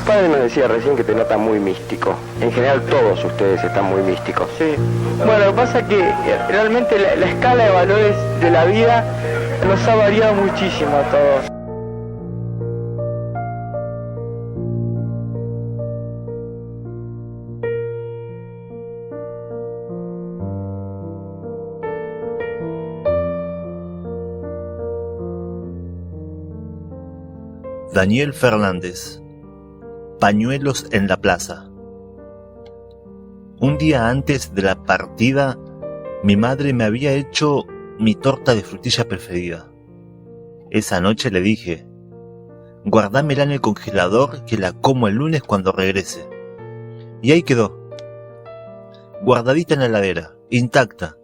Tu padre nos decía recién que te nota muy místico. En general todos ustedes están muy místicos. Sí. Bueno, lo que pasa es que realmente la escala de valores de la vida nos ha variado muchísimo a todos. Daniel Fernández. Pañuelos en la plaza. Un día antes de la partida, mi madre me había hecho mi torta de frutilla preferida. Esa noche le dije: guardámela en el congelador que la como el lunes cuando regrese. Y ahí quedó, guardadita en la heladera, intacta,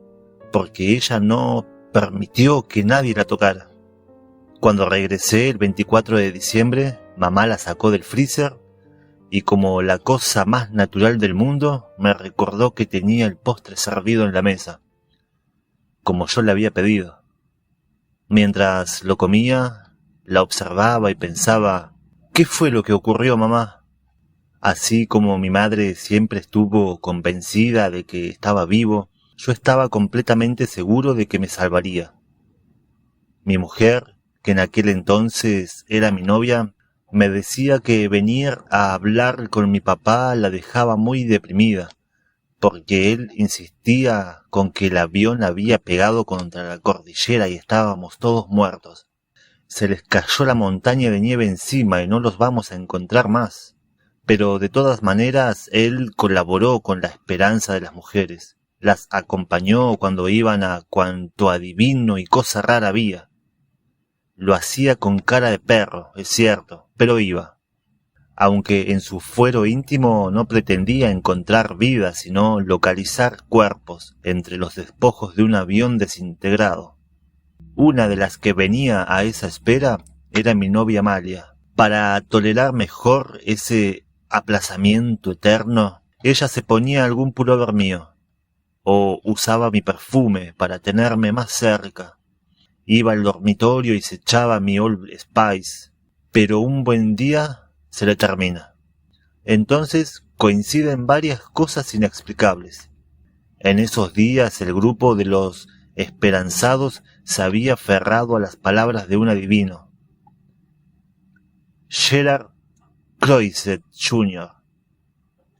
porque ella no permitió que nadie la tocara. Cuando regresé el 24 de diciembre, mamá la sacó del freezer y, como la cosa más natural del mundo, me recordó que tenía el postre servido en la mesa, como yo le había pedido. Mientras lo comía, la observaba y pensaba: ¿qué fue lo que ocurrió, mamá? Así como mi madre siempre estuvo convencida de que estaba vivo, yo estaba completamente seguro de que me salvaría. Mi mujer, que en aquel entonces era mi novia, me decía que venir a hablar con mi papá la dejaba muy deprimida, porque él insistía con que el avión había pegado contra la cordillera y estábamos todos muertos. Se les cayó la montaña de nieve encima y no los vamos a encontrar más. Pero de todas maneras él colaboró con la esperanza de las mujeres. Las acompañó cuando iban a cuanto adivino y cosa rara había. Lo hacía con cara de perro, es cierto, pero iba. Aunque en su fuero íntimo no pretendía encontrar vida, sino localizar cuerpos entre los despojos de un avión desintegrado. Una de las que venía a esa espera era mi novia Amalia. Para tolerar mejor ese aplazamiento eterno, ella se ponía algún pullover mío, o usaba mi perfume para tenerme más cerca. Iba al dormitorio y se echaba mi Old Spice, pero un buen día se le termina. Entonces coinciden varias cosas inexplicables. En esos días el grupo de los esperanzados se había aferrado a las palabras de un adivino, Gerard Croiset Jr.,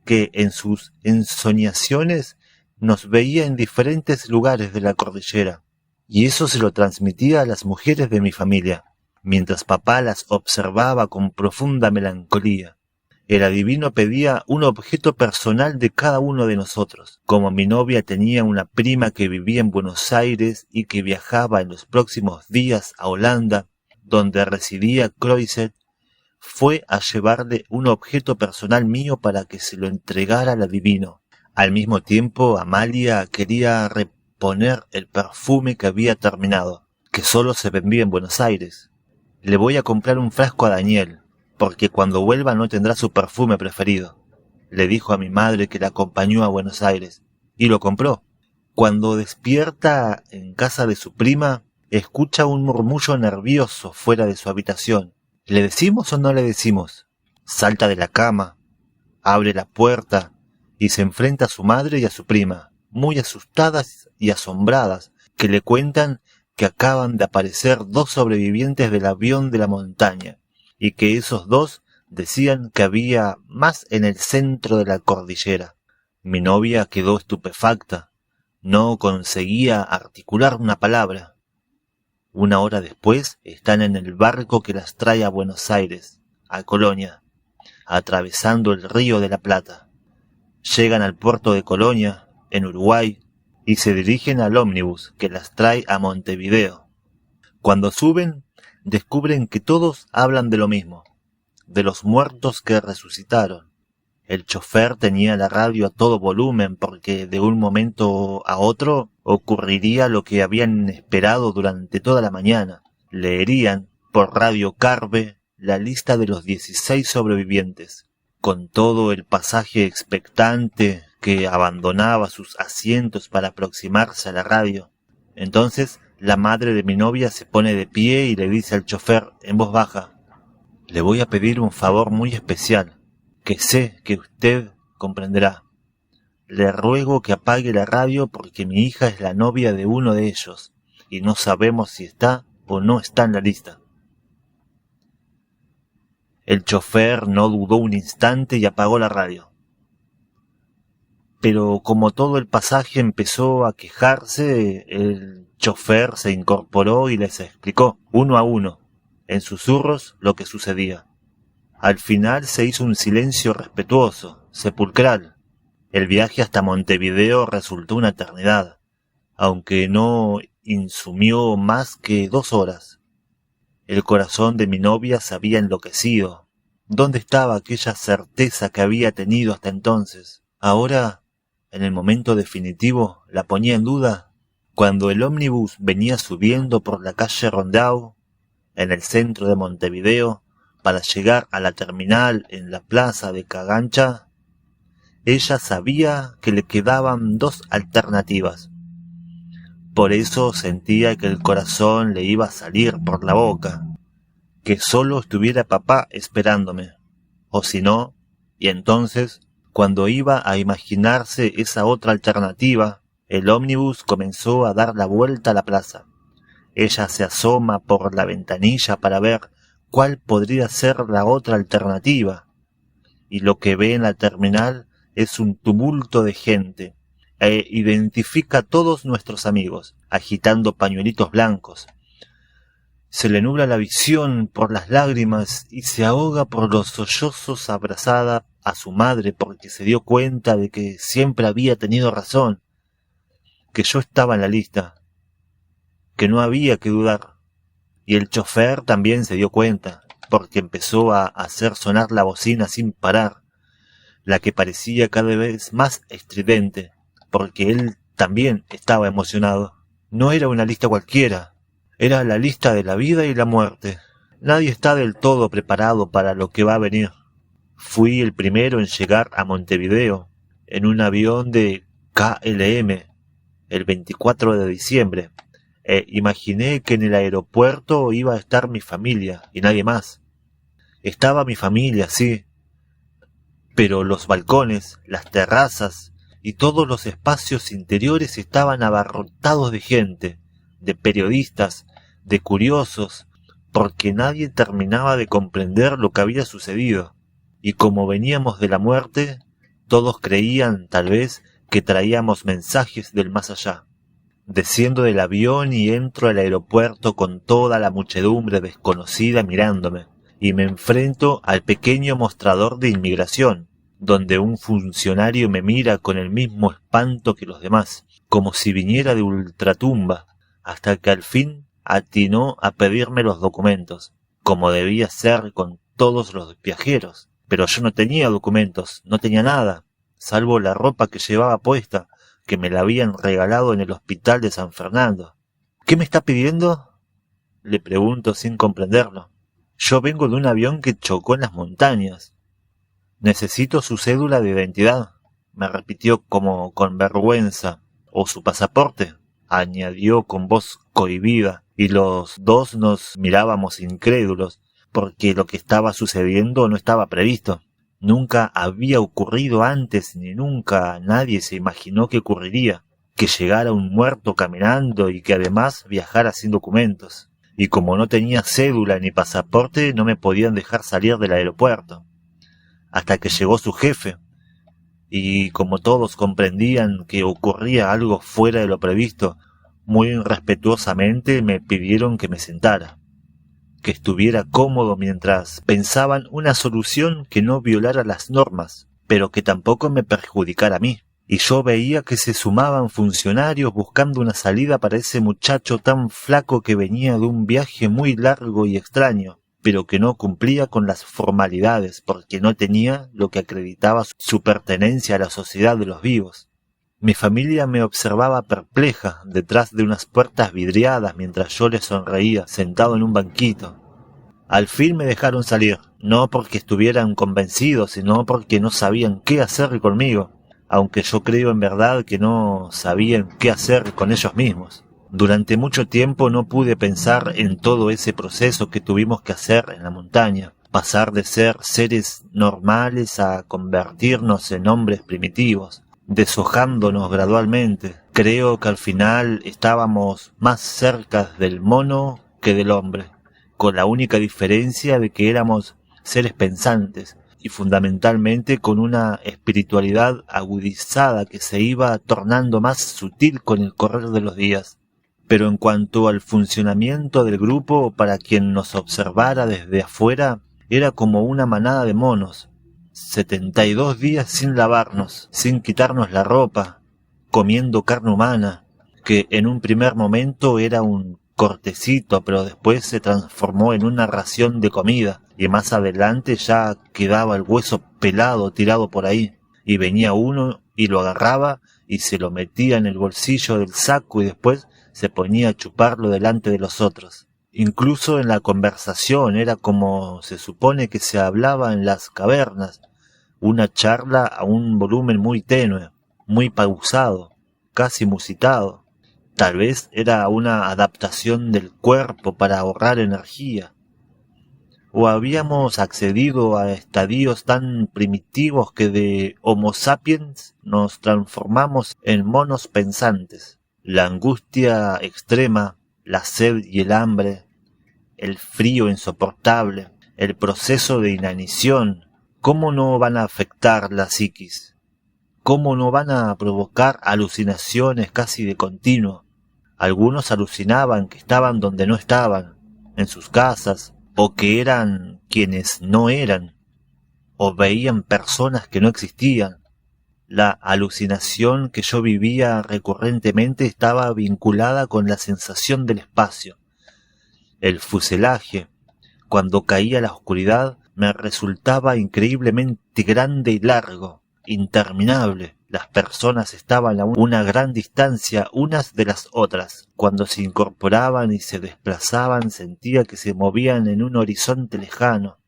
que en sus ensoñaciones nos veía en diferentes lugares de la cordillera. Y eso se lo transmitía a las mujeres de mi familia, mientras papá las observaba con profunda melancolía. El adivino pedía un objeto personal de cada uno de nosotros. Como mi novia tenía una prima que vivía en Buenos Aires y que viajaba en los próximos días a Holanda, donde residía Croiset, fue a llevarle un objeto personal mío para que se lo entregara al adivino. Al mismo tiempo, Amalia quería poner el perfume que había terminado, que solo se vendía en Buenos Aires. Le voy a comprar un frasco a Daniel, porque cuando vuelva no tendrá su perfume preferido, le dijo a mi madre, que la acompañó a Buenos Aires, y lo compró. Cuando despierta en casa de su prima, escucha un murmullo nervioso fuera de su habitación. ¿Le decimos o no le decimos? Salta de la cama, abre la puerta y se enfrenta a su madre y a su prima, muy asustadas y asombradas, que le cuentan que acaban de aparecer 2 sobrevivientes del avión de la montaña, y que esos 2 decían que había más en el centro de la cordillera. Mi novia quedó estupefacta, no conseguía articular una palabra. Una hora después están en el barco que las trae a Buenos Aires, a Colonia, atravesando el río de la Plata. Llegan al puerto de Colonia, en Uruguay, y se dirigen al ómnibus que las trae a Montevideo. Cuando suben, descubren que todos hablan de lo mismo, de los muertos que resucitaron. El chofer tenía la radio a todo volumen porque de un momento a otro ocurriría lo que habían esperado durante toda la mañana. Leerían por Radio Carve la lista de los 16 sobrevivientes, con todo el pasaje expectante que abandonaba sus asientos para aproximarse a la radio. Entonces la madre de mi novia se pone de pie y le dice al chofer en voz baja: «Le voy a pedir un favor muy especial. que sé que usted comprenderá. Le ruego que apague la radio porque mi hija es la novia de uno de ellos y no sabemos si está o no está en la lista. El chofer no dudó un instante y apagó la radio. Pero como todo el pasaje empezó a quejarse, el chofer se incorporó y les explicó, uno a uno, en susurros, lo que sucedía. Al final se hizo un silencio respetuoso, sepulcral. El viaje hasta Montevideo resultó una eternidad, aunque no insumió más que 2 horas. El corazón de mi novia se había enloquecido. ¿Dónde estaba aquella certeza que había tenido hasta entonces? Ahora, en el momento definitivo, la ponía en duda. Cuando el ómnibus venía subiendo por la calle Rondeau, en el centro de Montevideo, para llegar a la terminal en la plaza de Cagancha, ella sabía que le quedaban 2 alternativas. Por eso sentía que el corazón le iba a salir por la boca, que solo estuviera papá esperándome, o si no, y entonces, cuando iba a imaginarse esa otra alternativa, el ómnibus comenzó a dar la vuelta a la plaza. Ella se asoma por la ventanilla para ver cuál podría ser la otra alternativa, y lo que ve en la terminal es un tumulto de gente, e identifica a todos nuestros amigos, agitando pañuelitos blancos. Se le nubla la visión por las lágrimas y se ahoga por los sollozos abrazada a su madre porque se dio cuenta de que siempre había tenido razón, que yo estaba en la lista, que no había que dudar. Y el chofer también se dio cuenta, porque empezó a hacer sonar la bocina sin parar, la que parecía cada vez más estridente, porque él también estaba emocionado. No era una lista cualquiera, era la lista de la vida y la muerte. Nadie está del todo preparado para lo que va a venir. Fui el primero en llegar a Montevideo, en un avión de KLM, el 24 de diciembre, e imaginé que en el aeropuerto iba a estar mi familia y nadie más. Estaba mi familia, sí, pero los balcones, las terrazas y todos los espacios interiores estaban abarrotados de gente, de periodistas, de curiosos, porque nadie terminaba de comprender lo que había sucedido. Y como veníamos de la muerte, todos creían, tal vez, que traíamos mensajes del más allá. Desciendo del avión y entro al aeropuerto con toda la muchedumbre desconocida mirándome, y me enfrento al pequeño mostrador de inmigración, donde un funcionario me mira con el mismo espanto que los demás, como si viniera de ultratumba, hasta que al fin atinó a pedirme los documentos, como debía ser con todos los viajeros. Pero yo no tenía documentos, no tenía nada, salvo la ropa que llevaba puesta, que me la habían regalado en el hospital de San Fernando. ¿Qué me está pidiendo?, le pregunto sin comprenderlo. Yo vengo de un avión que chocó en las montañas. Necesito su cédula de identidad, me repitió como con vergüenza. O su pasaporte, añadió con voz cohibida, y los dos nos mirábamos incrédulos, porque lo que estaba sucediendo no estaba previsto. Nunca había ocurrido antes, ni nunca nadie se imaginó que ocurriría, que llegara un muerto caminando y que además viajara sin documentos. Y como no tenía cédula ni pasaporte, no me podían dejar salir del aeropuerto. Hasta que llegó su jefe, y como todos comprendían que ocurría algo fuera de lo previsto, muy respetuosamente me pidieron que me sentara, que estuviera cómodo mientras pensaban una solución que no violara las normas, pero que tampoco me perjudicara a mí. Y yo veía que se sumaban funcionarios buscando una salida para ese muchacho tan flaco que venía de un viaje muy largo y extraño, pero que no cumplía con las formalidades porque no tenía lo que acreditaba su pertenencia a la sociedad de los vivos. Mi familia me observaba perpleja detrás de unas puertas vidriadas mientras yo les sonreía sentado en un banquito. Al fin me dejaron salir, no porque estuvieran convencidos, sino porque no sabían qué hacer conmigo, aunque yo creo en verdad que no sabían qué hacer con ellos mismos. Durante mucho tiempo no pude pensar en todo ese proceso que tuvimos que hacer en la montaña, pasar de ser seres normales a convertirnos en hombres primitivos, deshojándonos gradualmente. Creo que al final estábamos más cerca del mono que del hombre, con la única diferencia de que éramos seres pensantes y fundamentalmente con una espiritualidad agudizada que se iba tornando más sutil con el correr de los días. Pero en cuanto al funcionamiento del grupo, para quien nos observara desde afuera, era como una manada de monos. 72 días sin lavarnos, sin quitarnos la ropa, comiendo carne humana, que en un primer momento era un cortecito, pero después se transformó en una ración de comida, y más adelante ya quedaba el hueso pelado tirado por ahí, y venía uno y lo agarraba y se lo metía en el bolsillo del saco y después se ponía a chuparlo delante de los otros. Incluso en la conversación era como se supone que se hablaba en las cavernas, una charla a un volumen muy tenue, muy pausado, casi musitado. Tal vez era una adaptación del cuerpo para ahorrar energía. O habíamos accedido a estadios tan primitivos que de Homo sapiens nos transformamos en monos pensantes. La angustia extrema, la sed y el hambre, el frío insoportable, el proceso de inanición, ¿cómo no van a afectar la psiquis? ¿Cómo no van a provocar alucinaciones casi de continuo? Algunos alucinaban que estaban donde no estaban, en sus casas, o que eran quienes no eran, o veían personas que no existían. La alucinación que yo vivía recurrentemente estaba vinculada con la sensación del espacio. El fuselaje, cuando caía la oscuridad, me resultaba increíblemente grande y largo, interminable. Las personas estaban a una gran distancia unas de las otras. Cuando se incorporaban y se desplazaban sentía que se movían en un horizonte lejano.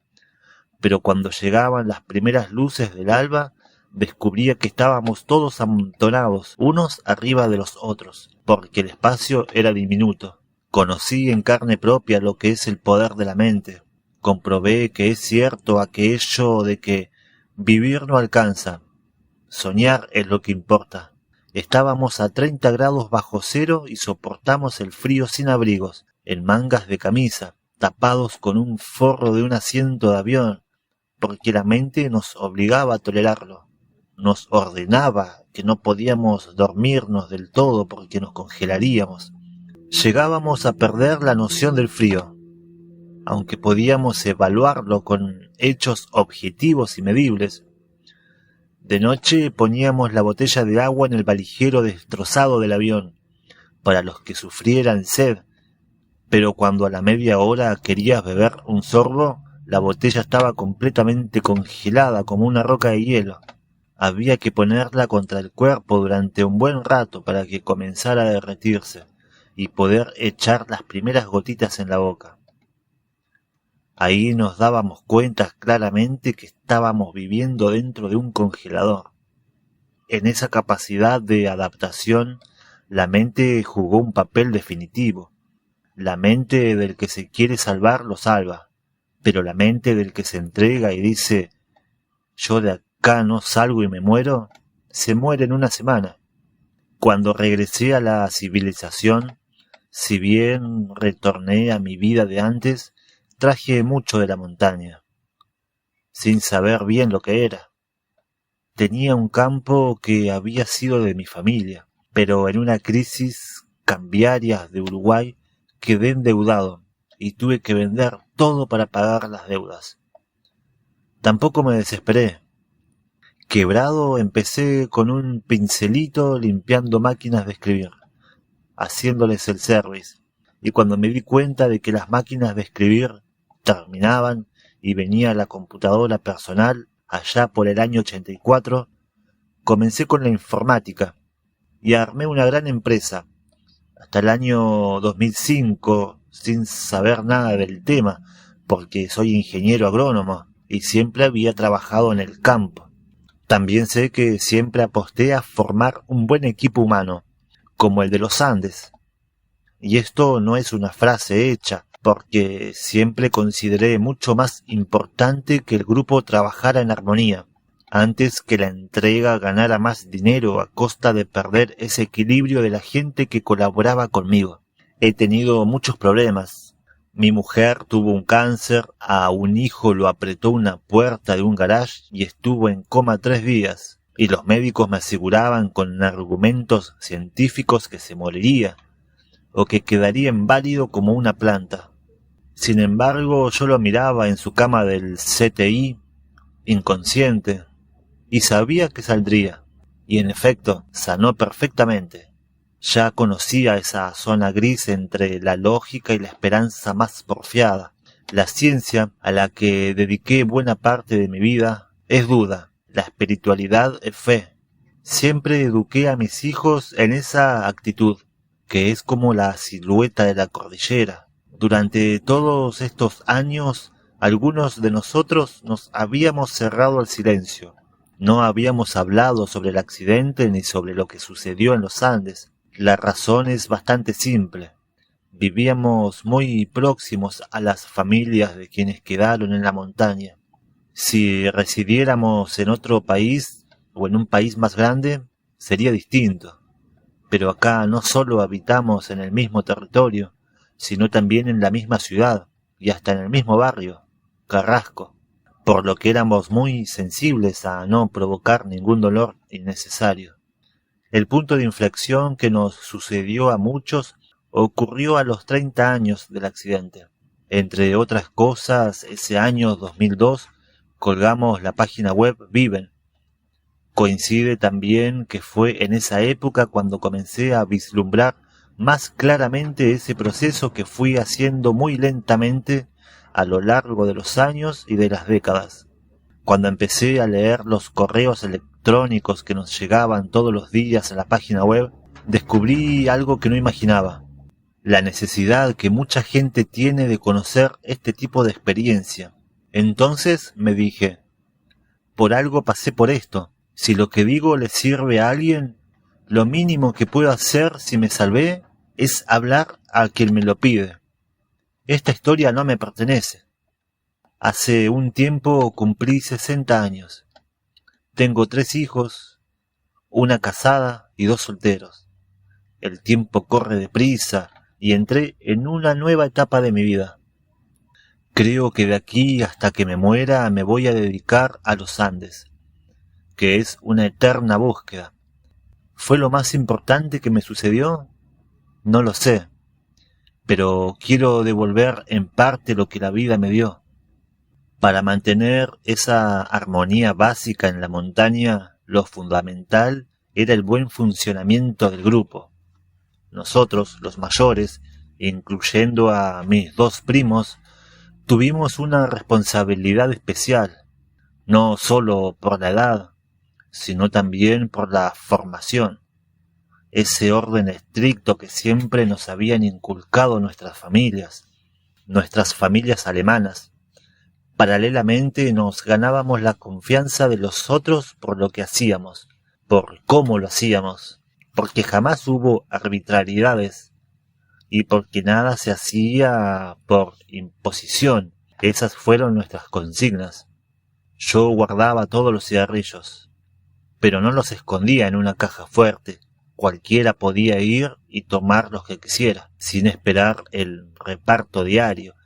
Pero cuando llegaban las primeras luces del alba, descubría que estábamos todos amontonados, unos arriba de los otros, porque el espacio era diminuto. Conocí en carne propia lo que es el poder de la mente. Comprobé que es cierto aquello de que vivir no alcanza. Soñar es lo que importa. Estábamos a 30 grados bajo cero y soportamos el frío sin abrigos, en mangas de camisa, tapados con un forro de un asiento de avión, porque la mente nos obligaba a tolerarlo. Nos ordenaba que no podíamos dormirnos del todo porque nos congelaríamos. Llegábamos a perder la noción del frío, aunque podíamos evaluarlo con hechos objetivos y medibles. De noche poníamos la botella de agua en el valijero destrozado del avión, para los que sufrieran sed, pero cuando a la media hora querías beber un sorbo, la botella estaba completamente congelada como una roca de hielo. Había que ponerla contra el cuerpo durante un buen rato para que comenzara a derretirse y poder echar las primeras gotitas en la boca. Ahí nos dábamos cuenta claramente que estábamos viviendo dentro de un congelador. En esa capacidad de adaptación, la mente jugó un papel definitivo. La mente del que se quiere salvar lo salva, pero la mente del que se entrega y dice «yo de acá no salgo y me muero», se muere en una semana. Cuando regresé a la civilización, si bien retorné a mi vida de antes, traje mucho de la montaña, sin saber bien lo que era. Tenía un campo que había sido de mi familia, pero en una crisis cambiaria de Uruguay quedé endeudado y tuve que vender todo para pagar las deudas. Tampoco me desesperé. Quebrado, empecé con un pincelito limpiando máquinas de escribir, haciéndoles el service, y cuando me di cuenta de que las máquinas de escribir terminaban y venía la computadora personal allá por el año 84, comencé con la informática y armé una gran empresa. Hasta el año 2005, sin saber nada del tema, porque soy ingeniero agrónomo y siempre había trabajado en el campo. También sé que siempre aposté a formar un buen equipo humano, como el de los Andes. Y esto no es una frase hecha, porque siempre consideré mucho más importante que el grupo trabajara en armonía, antes que la entrega ganara más dinero a costa de perder ese equilibrio de la gente que colaboraba conmigo. He tenido muchos problemas. Mi mujer tuvo un cáncer, a un hijo lo apretó una puerta de un garage y estuvo en coma 3 días, y los médicos me aseguraban con argumentos científicos que se moriría, o que quedaría inválido como una planta. Sin embargo, yo lo miraba en su cama del CTI, inconsciente, y sabía que saldría, y en efecto, sanó perfectamente. Ya conocía esa zona gris entre la lógica y la esperanza más porfiada. La ciencia, a la que dediqué buena parte de mi vida, es duda. La espiritualidad es fe. Siempre eduqué a mis hijos en esa actitud, que es como la silueta de la cordillera. Durante todos estos años, algunos de nosotros nos habíamos cerrado al silencio. No habíamos hablado sobre el accidente ni sobre lo que sucedió en los Andes. La razón es bastante simple. Vivíamos muy próximos a las familias de quienes quedaron en la montaña. Si residiéramos en otro país o en un país más grande, sería distinto. Pero acá no solo habitamos en el mismo territorio, sino también en la misma ciudad y hasta en el mismo barrio, Carrasco, por lo que éramos muy sensibles a no provocar ningún dolor innecesario. El punto de inflexión que nos sucedió a muchos ocurrió a los 30 años del accidente. Entre otras cosas, ese año 2002 colgamos la página web Viven. Coincide también que fue en esa época cuando comencé a vislumbrar más claramente ese proceso que fui haciendo muy lentamente a lo largo de los años y de las décadas. Cuando empecé a leer los correos electrónicos que nos llegaban todos los días a la página web, descubrí algo que no imaginaba. La necesidad que mucha gente tiene de conocer este tipo de experiencia. Entonces me dije, por algo pasé por esto. Si lo que digo le sirve a alguien, lo mínimo que puedo hacer si me salvé es hablar a quien me lo pide. Esta historia no me pertenece. Hace un tiempo cumplí 60 años. Tengo 3 hijos, una casada y 2 solteros. El tiempo corre deprisa y entré en una nueva etapa de mi vida. Creo que de aquí hasta que me muera me voy a dedicar a los Andes, que es una eterna búsqueda. ¿Fue lo más importante que me sucedió? No lo sé, pero quiero devolver en parte lo que la vida me dio. Para mantener esa armonía básica en la montaña, lo fundamental era el buen funcionamiento del grupo. Nosotros, los mayores, incluyendo a mis 2 primos, tuvimos una responsabilidad especial, no solo por la edad, sino también por la formación. Ese orden estricto que siempre nos habían inculcado nuestras familias alemanas. Paralelamente nos ganábamos la confianza de los otros por lo que hacíamos, por cómo lo hacíamos, porque jamás hubo arbitrariedades y porque nada se hacía por imposición. Esas fueron nuestras consignas. Yo guardaba todos los cigarrillos, pero no los escondía en una caja fuerte. Cualquiera podía ir y tomar los que quisiera, sin esperar el reparto diario,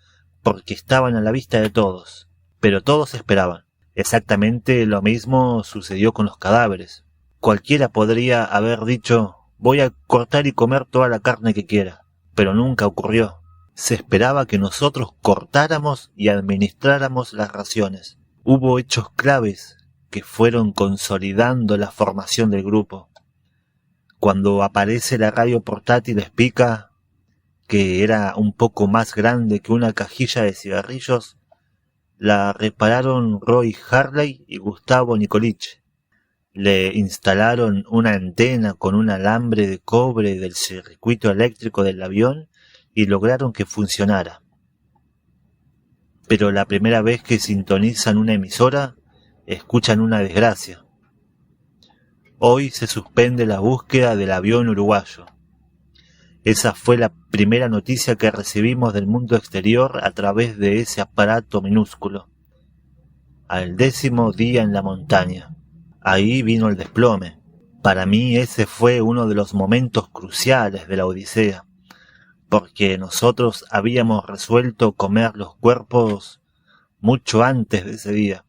porque estaban a la vista de todos, pero todos esperaban. Exactamente lo mismo sucedió con los cadáveres. Cualquiera podría haber dicho, voy a cortar y comer toda la carne que quiera, pero nunca ocurrió. Se esperaba que nosotros cortáramos y administráramos las raciones. Hubo hechos claves que fueron consolidando la formación del grupo. Cuando aparece la radio portátil Spica, que era un poco más grande que una cajilla de cigarrillos, la repararon Roy Harley y Gustavo Nicolich. Le instalaron una antena con un alambre de cobre del circuito eléctrico del avión y lograron que funcionara. Pero la primera vez que sintonizan una emisora, escuchan una desgracia. Hoy se suspende la búsqueda del avión uruguayo. Esa fue la primera noticia que recibimos del mundo exterior a través de ese aparato minúsculo. Al 10º día en la montaña. Ahí vino el desplome. Para mí ese fue uno de los momentos cruciales de la Odisea, porque nosotros habíamos resuelto comer los cuerpos mucho antes de ese día,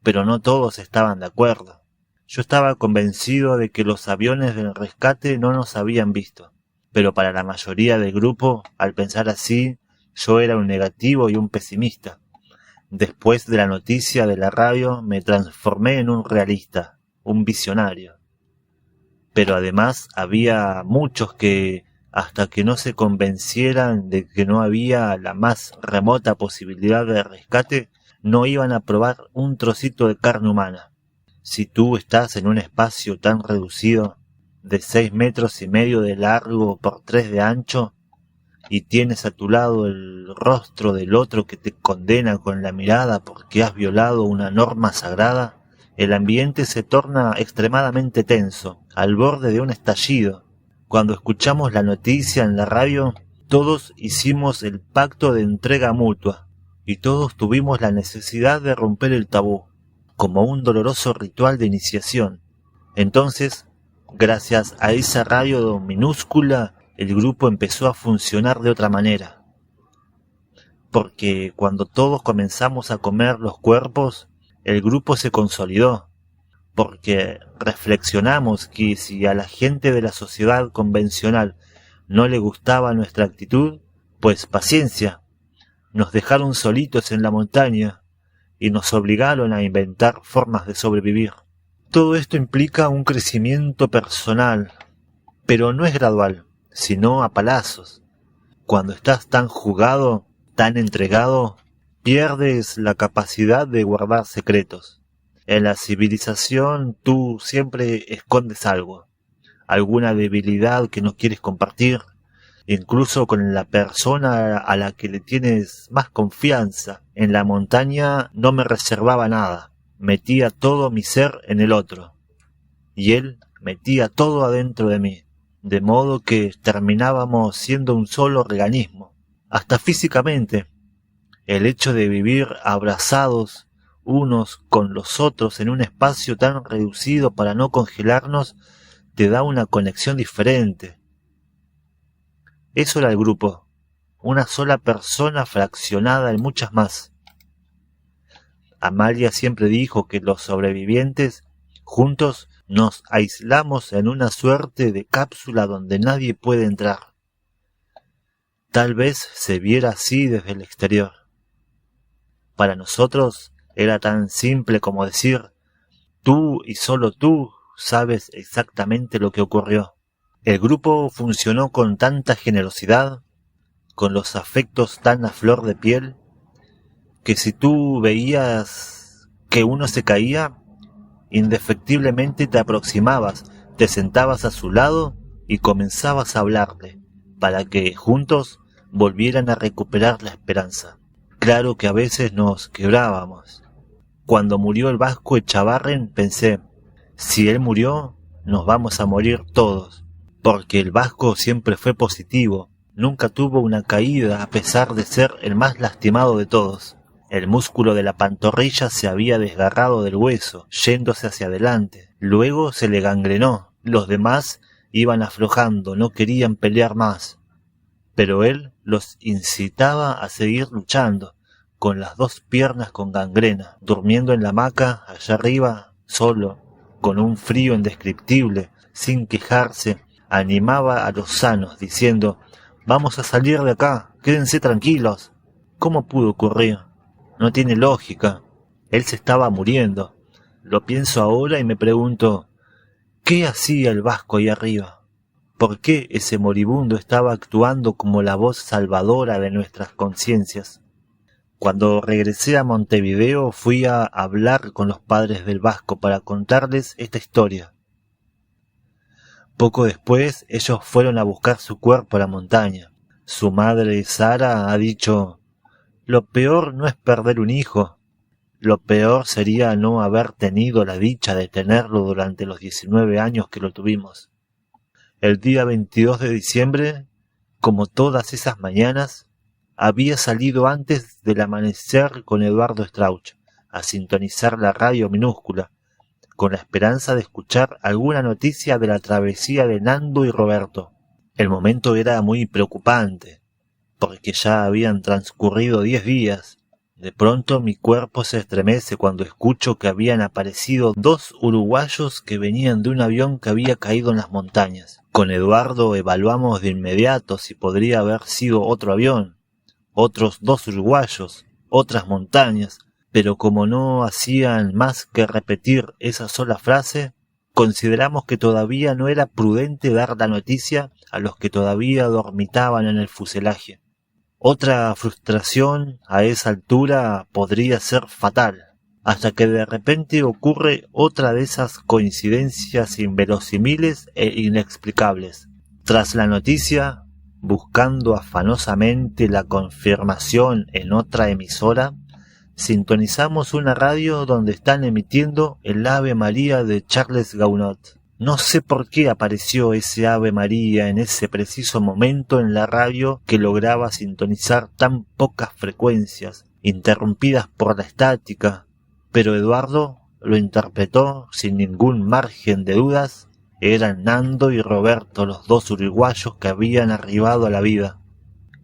pero no todos estaban de acuerdo. Yo estaba convencido de que los aviones del rescate no nos habían visto, pero para la mayoría del grupo, al pensar así, yo era un negativo y un pesimista. Después de la noticia de la radio me transformé en un realista, un visionario. Pero además había muchos que, hasta que no se convencieran de que no había la más remota posibilidad de rescate, no iban a probar un trocito de carne humana. Si tú estás en un espacio tan reducido, de 6,5 metros de largo por 3 de ancho, y tienes a tu lado el rostro del otro que te condena con la mirada porque has violado una norma sagrada, el ambiente se torna extremadamente tenso, al borde de un estallido. Cuando escuchamos la noticia en la radio, todos hicimos el pacto de entrega mutua, y todos tuvimos la necesidad de romper el tabú, como un doloroso ritual de iniciación. Entonces, gracias a esa radio minúscula, el grupo empezó a funcionar de otra manera. Porque cuando todos comenzamos a comer los cuerpos, el grupo se consolidó, porque reflexionamos que si a la gente de la sociedad convencional no le gustaba nuestra actitud, pues paciencia, nos dejaron solitos en la montaña y nos obligaron a inventar formas de sobrevivir. Todo esto implica un crecimiento personal, pero no es gradual, sino a palazos. Cuando estás tan jugado, tan entregado, pierdes la capacidad de guardar secretos. En la civilización tú siempre escondes algo, alguna debilidad que no quieres compartir, incluso con la persona a la que le tienes más confianza. En la montaña no me reservaba nada, metía todo mi ser en el otro, y él metía todo adentro de mí, de modo que terminábamos siendo un solo organismo, hasta físicamente. El hecho de vivir abrazados unos con los otros en un espacio tan reducido para no congelarnos te da una conexión diferente. Eso era el grupo, una sola persona fraccionada en muchas más. Amalia siempre dijo que los sobrevivientes juntos nos aislamos en una suerte de cápsula donde nadie puede entrar. Tal vez se viera así desde el exterior. Para nosotros era tan simple como decir, tú y solo tú sabes exactamente lo que ocurrió. El grupo funcionó con tanta generosidad, con los afectos tan a flor de piel, que si tú veías que uno se caía, indefectiblemente te aproximabas, te sentabas a su lado y comenzabas a hablarle, para que juntos volvieran a recuperar la esperanza. Claro que a veces nos quebrábamos. Cuando murió el vasco Echavarren pensé, si él murió, nos vamos a morir todos, porque el vasco siempre fue positivo, nunca tuvo una caída a pesar de ser el más lastimado de todos. El músculo de la pantorrilla se había desgarrado del hueso, yéndose hacia adelante. Luego se le gangrenó. Los demás iban aflojando, no querían pelear más. Pero él los incitaba a seguir luchando, con las 2 piernas con gangrena, durmiendo en la hamaca, allá arriba, solo, con un frío indescriptible, sin quejarse, animaba a los sanos, diciendo, «Vamos a salir de acá, quédense tranquilos». ¿Cómo pudo ocurrir? No tiene lógica. Él se estaba muriendo. Lo pienso ahora y me pregunto, ¿qué hacía el vasco ahí arriba? ¿Por qué ese moribundo estaba actuando como la voz salvadora de nuestras conciencias? Cuando regresé a Montevideo fui a hablar con los padres del vasco para contarles esta historia. Poco después ellos fueron a buscar su cuerpo a la montaña. Su madre Sara ha dicho, lo peor no es perder un hijo, lo peor sería no haber tenido la dicha de tenerlo durante los 19 años que lo tuvimos. El día 22 de diciembre Como todas esas mañanas, había salido antes del amanecer con Eduardo Strauch a sintonizar la radio minúscula, con la esperanza de escuchar alguna noticia de la travesía de Nando y Roberto. El momento era muy preocupante, porque ya habían transcurrido 10 días. De pronto mi cuerpo se estremece cuando escucho que habían aparecido 2 uruguayos que venían de un avión que había caído en las montañas. Con Eduardo evaluamos de inmediato si podría haber sido otro avión, otros 2 uruguayos, otras montañas, pero como no hacían más que repetir esa sola frase, consideramos que todavía no era prudente dar la noticia a los que todavía dormitaban en el fuselaje. Otra frustración a esa altura podría ser fatal, hasta que de repente ocurre otra de esas coincidencias inverosímiles e inexplicables. Tras la noticia, buscando afanosamente la confirmación en otra emisora, sintonizamos una radio donde están emitiendo el Ave María de Charles Gounod. No sé por qué apareció ese Ave María en ese preciso momento en la radio que lograba sintonizar tan pocas frecuencias, interrumpidas por la estática, pero Eduardo lo interpretó sin ningún margen de dudas. Eran Nando y Roberto, los 2 uruguayos que habían arribado a la vida.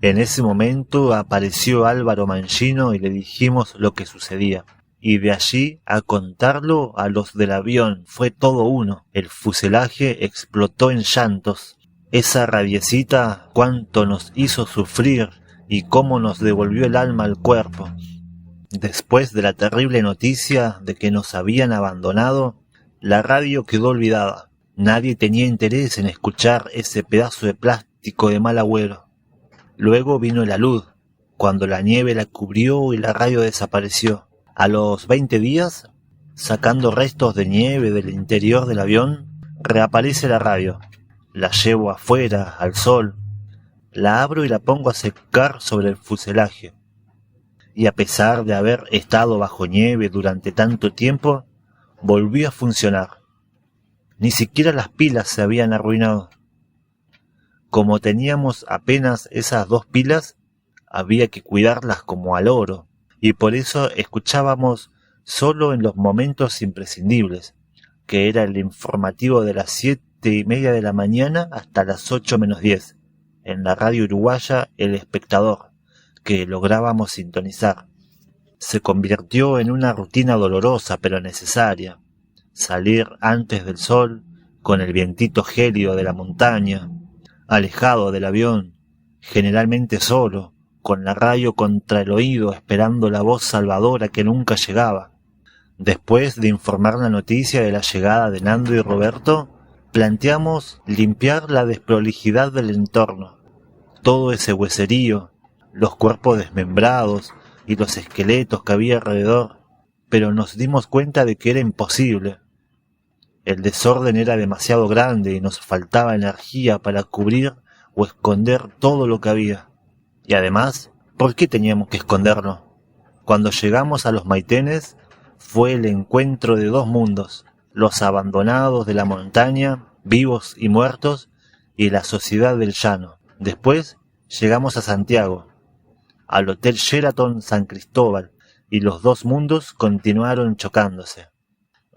En ese momento apareció Álvaro Mangino y le dijimos lo que sucedía. Y de allí a contarlo a los del avión fue todo uno. El fuselaje explotó en llantos. Esa radiecita cuánto nos hizo sufrir y cómo nos devolvió el alma al cuerpo. Después de la terrible noticia de que nos habían abandonado, la radio quedó olvidada. Nadie tenía interés en escuchar ese pedazo de plástico de mal agüero. Luego vino la luz, cuando la nieve la cubrió y la radio desapareció. A los 20 días, sacando restos de nieve del interior del avión, reaparece la radio. La llevo afuera, al sol. La abro y la pongo a secar sobre el fuselaje. Y a pesar de haber estado bajo nieve durante tanto tiempo, volvió a funcionar. Ni siquiera las pilas se habían arruinado. Como teníamos apenas esas 2 pilas, había que cuidarlas como al oro, y por eso escuchábamos solo en los momentos imprescindibles, que era el informativo de las 7:30 de la mañana hasta las 8 menos 10, en la radio uruguaya El Espectador, que lográbamos sintonizar. Se convirtió en una rutina dolorosa pero necesaria, salir antes del sol, con el vientito gélido de la montaña, alejado del avión, generalmente solo, con la radio contra el oído esperando la voz salvadora que nunca llegaba. Después de informar la noticia de la llegada de Nando y Roberto, planteamos limpiar la desprolijidad del entorno, todo ese hueserío, los cuerpos desmembrados y los esqueletos que había alrededor, pero nos dimos cuenta de que era imposible. El desorden era demasiado grande y nos faltaba energía para cubrir o esconder todo lo que había. Y además, ¿por qué teníamos que escondernos? Cuando llegamos a los Maitenes, fue el encuentro de 2 mundos, los abandonados de la montaña, vivos y muertos, y la sociedad del llano. Después llegamos a Santiago, al Hotel Sheraton San Cristóbal, y los 2 mundos continuaron chocándose.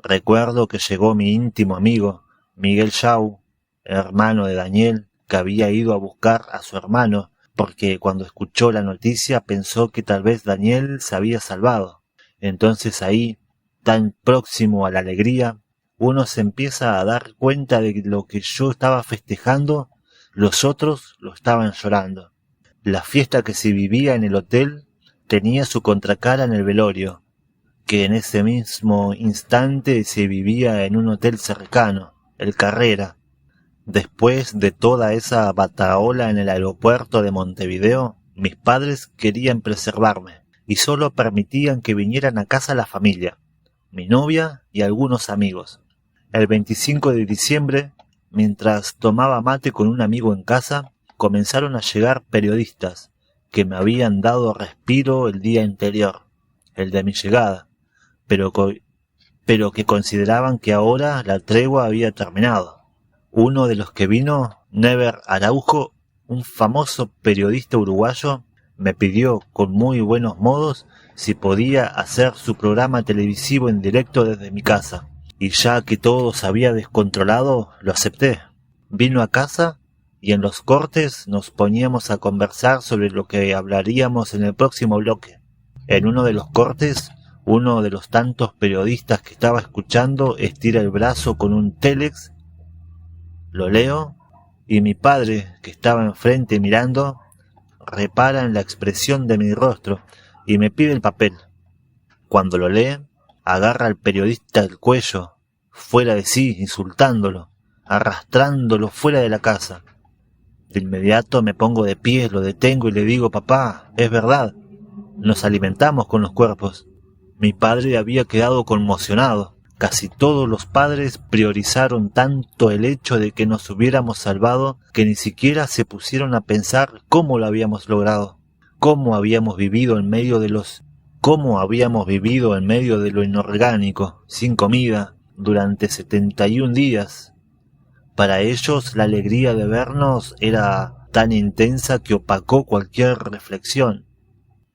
Recuerdo que llegó mi íntimo amigo, Miguel Shaw, hermano de Daniel, que había ido a buscar a su hermano, porque cuando escuchó la noticia pensó que tal vez Daniel se había salvado. Entonces ahí, tan próximo a la alegría, uno se empieza a dar cuenta de lo que yo estaba festejando, los otros lo estaban llorando. La fiesta que se vivía en el hotel tenía su contracara en el velorio, que en ese mismo instante se vivía en un hotel cercano, el Carrera. Después de toda esa batahola en el aeropuerto de Montevideo, mis padres querían preservarme y solo permitían que vinieran a casa la familia, mi novia y algunos amigos. El 25 de diciembre, mientras tomaba mate con un amigo en casa, comenzaron a llegar periodistas que me habían dado respiro el día anterior, el de mi llegada, pero que consideraban que ahora la tregua había terminado. Uno de los que vino, Never Araujo, un famoso periodista uruguayo, me pidió con muy buenos modos si podía hacer su programa televisivo en directo desde mi casa. Y ya que todo se había descontrolado, lo acepté. Vino a casa y en los cortes nos poníamos a conversar sobre lo que hablaríamos en el próximo bloque. En uno de los cortes, uno de los tantos periodistas que estaba escuchando estira el brazo con un telex, lo leo, y mi padre, que estaba enfrente mirando, repara en la expresión de mi rostro y me pide el papel. Cuando lo lee, agarra al periodista del cuello, fuera de sí, insultándolo, arrastrándolo fuera de la casa. De inmediato me pongo de pie, lo detengo y le digo: papá, es verdad, nos alimentamos con los cuerpos. Mi padre había quedado conmocionado. Casi todos los padres priorizaron tanto el hecho de que nos hubiéramos salvado que ni siquiera se pusieron a pensar cómo lo habíamos logrado, cómo habíamos vivido en medio de lo inorgánico, sin comida, durante 71 días. Para ellos la alegría de vernos era tan intensa que opacó cualquier reflexión.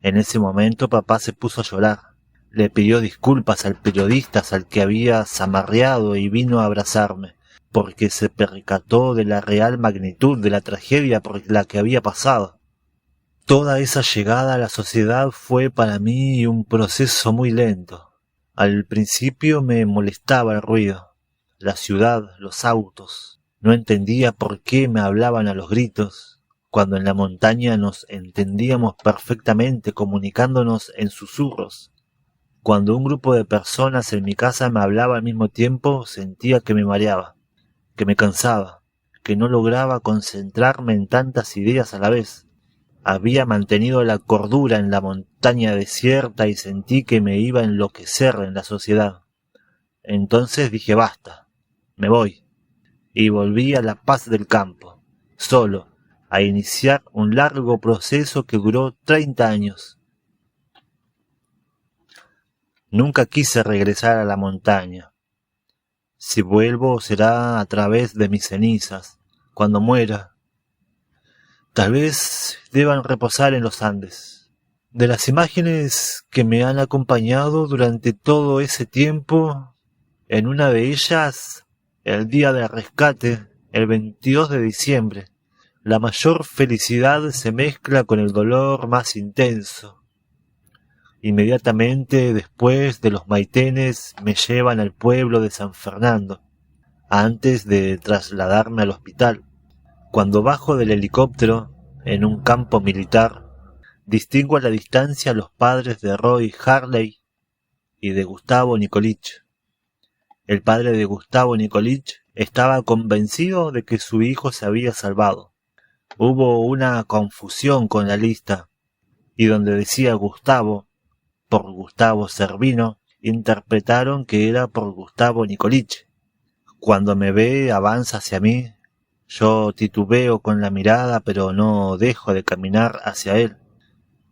En ese momento papá se puso a llorar. Le pidió disculpas al periodista al que había zamarreado y vino a abrazarme, porque se percató de la real magnitud de la tragedia por la que había pasado. Toda esa llegada a la sociedad fue para mí un proceso muy lento. Al principio me molestaba el ruido, la ciudad, los autos. No entendía por qué me hablaban a los gritos, cuando en la montaña nos entendíamos perfectamente comunicándonos en susurros. Cuando un grupo de personas en mi casa me hablaba al mismo tiempo, sentía que me mareaba, que me cansaba, que no lograba concentrarme en tantas ideas a la vez. Había mantenido la cordura en la montaña desierta y sentí que me iba a enloquecer en la sociedad. Entonces dije: basta, me voy. Y volví a la paz del campo, solo, a iniciar un largo proceso que duró 30 años. Nunca quise regresar a la montaña. Si vuelvo será a través de mis cenizas, cuando muera. Tal vez deban reposar en los Andes. De las imágenes que me han acompañado durante todo ese tiempo, en una de ellas, el día del rescate, el 22 de diciembre, la mayor felicidad se mezcla con el dolor más intenso. Inmediatamente después de los maitenes me llevan al pueblo de San Fernando, antes de trasladarme al hospital. Cuando bajo del helicóptero, en un campo militar, distingo a la distancia a los padres de Roy Harley y de Gustavo Nikolic. El padre de Gustavo Nikolic estaba convencido de que su hijo se había salvado. Hubo una confusión con la lista, y donde decía Gustavo, por Gustavo Servino, interpretaron que era por Gustavo Nikolic. Cuando me ve, avanza hacia mí. Yo titubeo con la mirada, pero no dejo de caminar hacia él.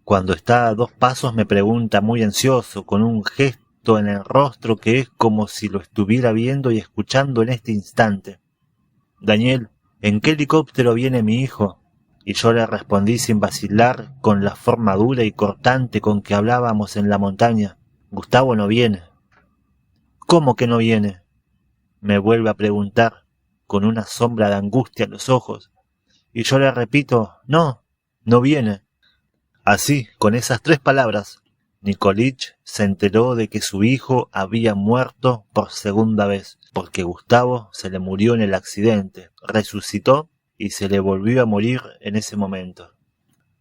Cuando está a 2 pasos me pregunta muy ansioso, con un gesto en el rostro que es como si lo estuviera viendo y escuchando en este instante: Daniel, ¿en qué helicóptero viene mi hijo? Y yo le respondí sin vacilar, con la forma dura y cortante con que hablábamos en la montaña: Gustavo no viene. ¿Cómo que no viene? Me vuelve a preguntar, con una sombra de angustia en los ojos. Y yo le repito: no viene. Así, con esas 3 palabras, Nikolic se enteró de que su hijo había muerto por segunda vez, porque Gustavo se le murió en el accidente, resucitó y se le volvió a morir en ese momento.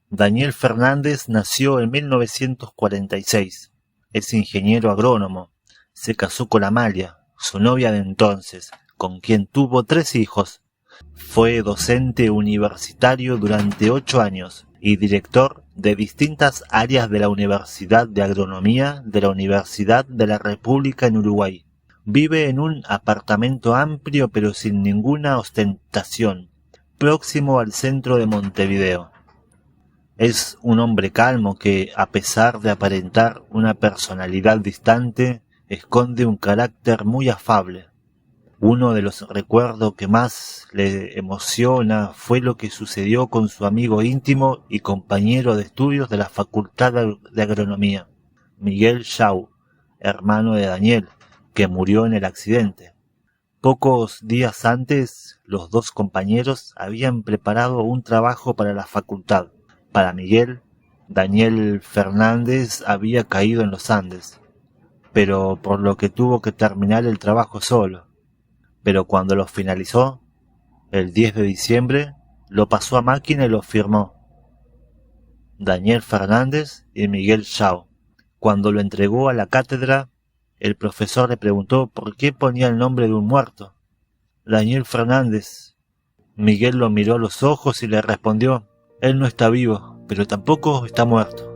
Daniel Fernández nació en 1946. Es ingeniero agrónomo. Se casó con Amalia, su novia de entonces, con quien tuvo 3 hijos. Fue docente universitario durante 8 años y director de distintas áreas de la Universidad de Agronomía de la Universidad de la República en Uruguay. Vive en un apartamento amplio pero sin ninguna ostentación, próximo al centro de Montevideo. Es un hombre calmo que, a pesar de aparentar una personalidad distante, esconde un carácter muy afable. Uno de los recuerdos que más le emociona fue lo que sucedió con su amigo íntimo y compañero de estudios de la Facultad de Agronomía, Miguel Shaw, hermano de Daniel, que murió en el accidente. Pocos días antes, los dos compañeros habían preparado un trabajo para la facultad. Para Miguel, Daniel Fernández había caído en los Andes, pero por lo que tuvo que terminar el trabajo solo. Pero cuando lo finalizó, el 10 de diciembre, lo pasó a máquina y lo firmó. Daniel Fernández y Miguel Shaw. Cuando lo entregó a la cátedra, el profesor le preguntó por qué ponía el nombre de un muerto. Daniel Fernández. Miguel lo miró a los ojos y le respondió: él no está vivo, pero tampoco está muerto.